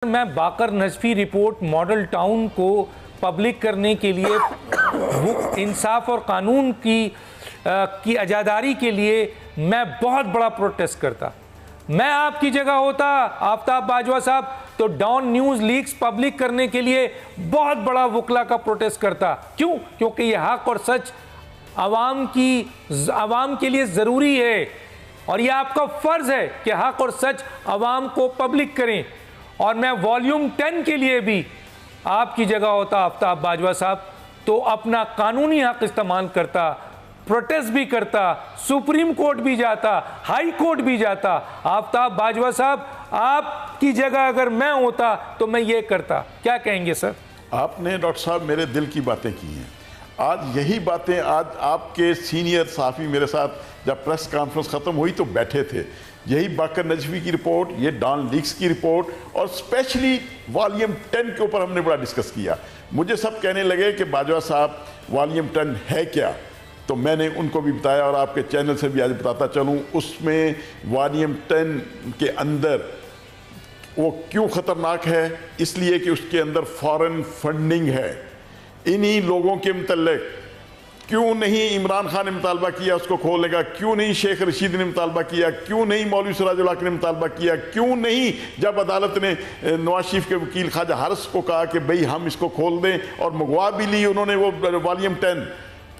मैं बाकर Najafi report model town को public करने के लिए इंसाफ और कानून की अजादारी के लिए मैं बहुत बड़ा प्रोटेस्ट करता। मैं आपकी जगह होता आफ्ताब बाजवा साहब तो डॉन न्यूज़ लीक्स पब्लिक करने के लिए बहुत बड़ा वकला का प्रोटेस्ट करता। क्यों? क्योंकि ये हक और सच आवाम के लिए ज़रूरी है और यह आपका फ़र्ज़ है कि हक और सच आवाम को पब्लिक करें। और मैं वॉल्यूम 10 के लिए भी आपकी जगह होता आफ्ताब बाजवा साहब तो अपना कानूनी हक इस्तेमाल करता, प्रोटेस्ट भी करता, सुप्रीम कोर्ट भी जाता, हाई कोर्ट भी जाता। आफ्ताब बाजवा साहब आपकी जगह अगर मैं होता तो मैं ये करता। क्या कहेंगे सर? आपने डॉक्टर साहब मेरे दिल की बातें की हैं। आज यही बातें आज आपके सीनियर सहाफ़ी मेरे साथ जब प्रेस कॉन्फ्रेंस ख़त्म हुई तो बैठे थे। यही बाकर नजफी की रिपोर्ट, ये डॉन लीक्स की रिपोर्ट और स्पेशली वॉल्यूम 10 के ऊपर हमने बड़ा डिस्कस किया। मुझे सब कहने लगे कि बाजवा साहब वॉल्यूम 10 है क्या, तो मैंने उनको भी बताया और आपके चैनल से भी आज बताता चलूँ उसमें वॉल्यूम 10 के अंदर वो क्यों ख़तरनाक है। इसलिए कि उसके अंदर फॉरेन फंडिंग है। इन्हीं लोगों के मुतल्लिक क्यों नहीं इमरान खान ने मुतालबा किया उसको खोलने का, क्यों नहीं शेख रशीद ने मुतालबा किया, क्यों नहीं मौलवी सिराजुल हक ने मुतालबा किया, क्यों नहीं जब अदालत ने नवाज शरीफ के वकील ख्वाजा हारिस को कहा कि भाई हम इसको खोल दें और मंगवा भी ली उन्होंने वो वॉल्यूम 10,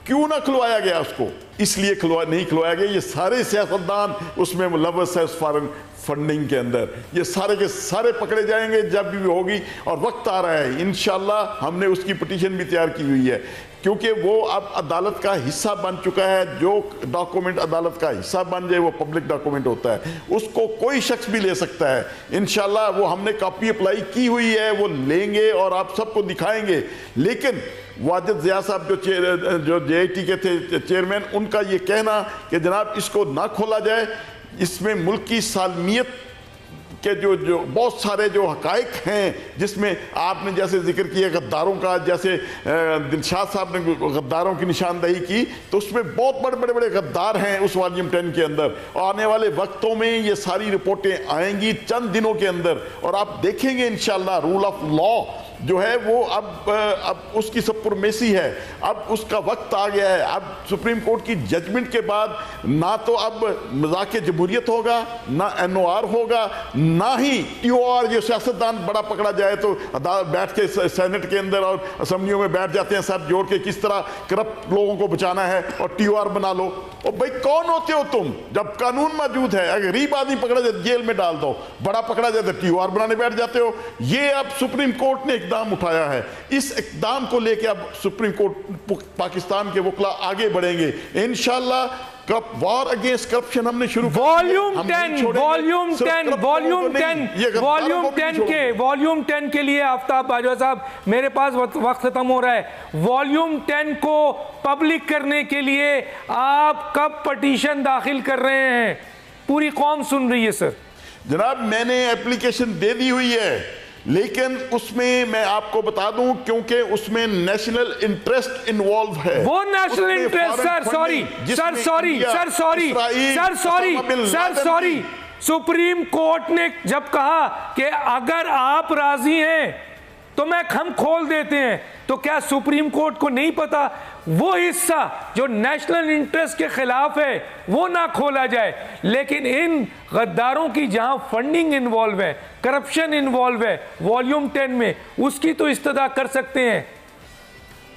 क्यों ना खुलवाया गया उसको? इसलिए नहीं खुलवाया गया। ये सारे सियासतदान उसमें मुलव्वस है उस फॉरेन फंडिंग के अंदर। ये सारे के सारे पकड़े जाएंगे जब भी होगी और वक्त आ रहा है। इंशाल्लाह हमने उसकी पिटीशन भी तैयार की हुई है क्योंकि वो अब अदालत का हिस्सा बन चुका है। जो डॉक्यूमेंट अदालत का हिस्सा बन जाए वो पब्लिक डॉक्यूमेंट होता है, उसको कोई शख्स भी ले सकता है। इंशाल्लाह वो हमने कॉपी अप्लाई की हुई है, वो लेंगे और आप सबको दिखाएंगे। लेकिन वाजिद ज़िया साहब जो JIT के थे चेयरमैन, उनका ये कहना कि जनाब इसको ना खोला जाए, इसमें मुल्क की सालमियत के जो बहुत सारे जो हकाइक हैं जिसमें आपने जैसे जिक्र किया गद्दारों का, जैसे दिलशाद साहब ने गद्दारों की निशानदही की, तो उसमें बहुत बड़े बड़े गद्दार हैं उस वॉल्यूम 10 के अंदर। आने वाले वक्तों में ये सारी रिपोर्टें आएंगी चंद दिनों के अंदर और आप देखेंगे इंशाल्लाह रूल ऑफ लॉ जो है वो अब उसकी सुप्रीमेसी है। अब उसका वक्त आ गया है। अब सुप्रीम कोर्ट की जजमेंट के बाद ना तो अब मज़ाक़ जमहूरियत होगा, ना NOR होगा, ना ही TOR। जो सियासतदान बड़ा पकड़ा जाए तो बैठ के सेनेट के अंदर और असम्बलियों में बैठ जाते हैं सब जोड़ के किस तरह करप्ट लोगों को बचाना है और TOR बना लो। और भाई कौन होते हो तुम जब कानून मौजूद है? अगर गरीब आदमी पकड़ा जाए जेल में डाल दो, बड़ा पकड़ा जाए तो TOR बनाने बैठ जाते हो। ये अब सुप्रीम कोर्ट ने इकदाम उठाया है। इस इकदाम को लेकर अब सुप्रीम कोर्ट पाकिस्तान के वकला आगे बढ़ेंगे इंशाल्लाह। वॉर अगेंस्ट करप्शन हमने शुरू वॉल्यूम 10 के लिए आफ्ताब बाजवा साहब मेरे पास वक्त खत्म हो रहा है। वॉल्यूम 10 को पब्लिक करने के लिए आप कब पटिशन दाखिल कर रहे हैं? पूरी कौम सुन रही है सर। जनाब मैंने एप्लीकेशन दे दी हुई है, लेकिन उसमें मैं आपको बता दूं क्योंकि उसमें नेशनल इंटरेस्ट इन्वॉल्व है। वो national interest sorry supreme court ने जब कहा कि अगर आप राजी हैं तो हम खोल देते हैं, तो क्या सुप्रीम कोर्ट को नहीं पता वो हिस्सा जो नेशनल इंटरेस्ट के खिलाफ है वो ना खोला जाए? लेकिन इन गद्दारों की जहां फंडिंग इन्वॉल्व है, करप्शन इन्वॉल्व है वॉल्यूम 10 में, उसकी तो इस्तदा कर सकते हैं।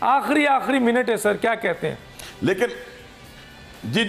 आखिरी मिनट है सर, क्या कहते हैं? लेकिन जी